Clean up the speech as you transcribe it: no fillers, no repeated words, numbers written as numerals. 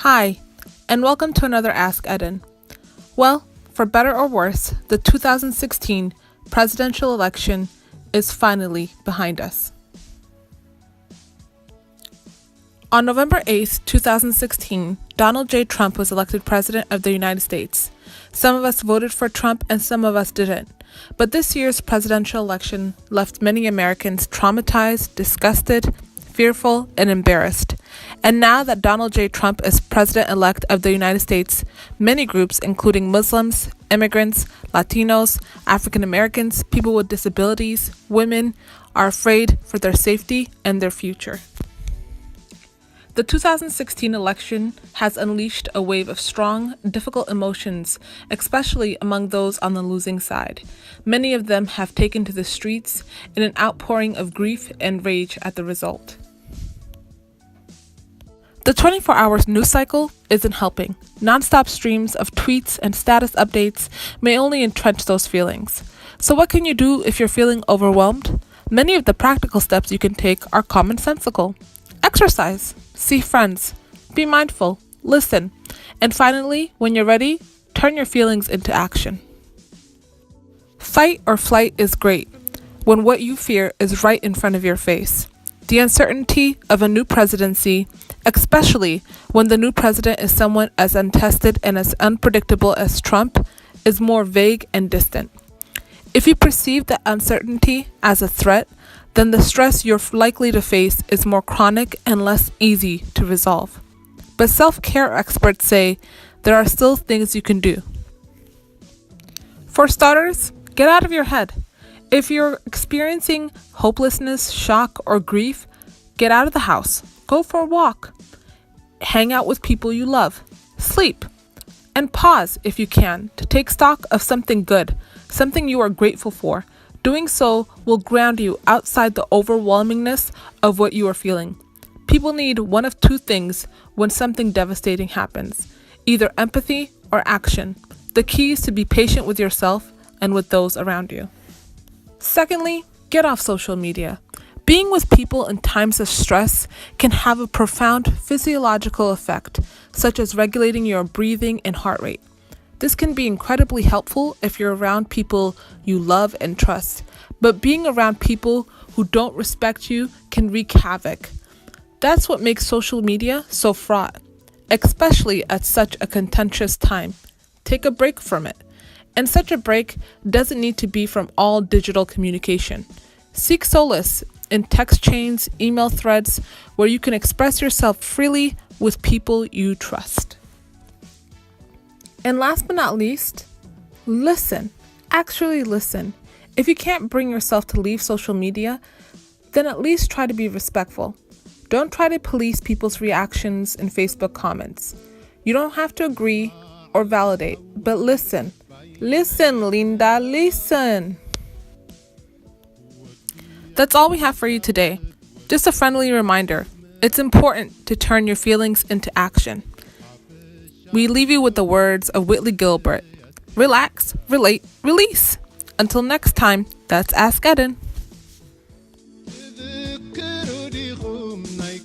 Hi, and welcome to another Ask Eden. Well, for better or worse, the 2016 presidential election is finally behind us. On November 8th, 2016, Donald J. Trump was elected President of the United States. Some of us voted for Trump and some of us didn't. But this year's presidential election left many Americans traumatized, disgusted, fearful, and embarrassed. And now that Donald J. Trump is President-elect of the United States, many groups, including Muslims, immigrants, Latinos, African Americans, people with disabilities, women, are afraid for their safety and their future. The 2016 election has unleashed a wave of strong, difficult emotions, especially among those on the losing side. Many of them have taken to the streets in an outpouring of grief and rage at the result. The 24 hours news cycle isn't helping. Non-stop streams of tweets and status updates may only entrench those feelings. So what can you do if you're feeling overwhelmed? Many of the practical steps you can take are commonsensical. Exercise, see friends, be mindful, listen, and finally, when you're ready, turn your feelings into action. Fight or flight is great when what you fear is right in front of your face. The uncertainty of a new presidency, especially when the new president is someone as untested and as unpredictable as Trump, is more vague and distant. If you perceive that uncertainty as a threat, then the stress you're likely to face is more chronic and less easy to resolve. But self-care experts say there are still things you can do. For starters, get out of your head. If you're experiencing hopelessness, shock, or grief, get out of the house. Go for a walk. Hang out with people you love. Sleep. And pause, if you can, to take stock of something good, something you are grateful for. Doing so will ground you outside the overwhelmingness of what you are feeling. People need one of two things when something devastating happens, either empathy or action. The key is to be patient with yourself and with those around you. Secondly, get off social media. Being with people in times of stress can have a profound physiological effect, such as regulating your breathing and heart rate. This can be incredibly helpful if you're around people you love and trust, but being around people who don't respect you can wreak havoc. That's what makes social media so fraught, especially at such a contentious time. Take a break from it. And such a break doesn't need to be from all digital communication. Seek solace in text chains, email threads, where you can express yourself freely with people you trust. And last but not least, listen. Actually listen. If you can't bring yourself to leave social media, then at least try to be respectful. Don't try to police people's reactions in Facebook comments. You don't have to agree or validate, but listen. Listen, Linda, listen. That's all we have for you today. Just a friendly reminder. It's important to turn your feelings into action. We leave you with the words of Whitley Gilbert. Relax, relate, release. Until next time, that's Ask Eden.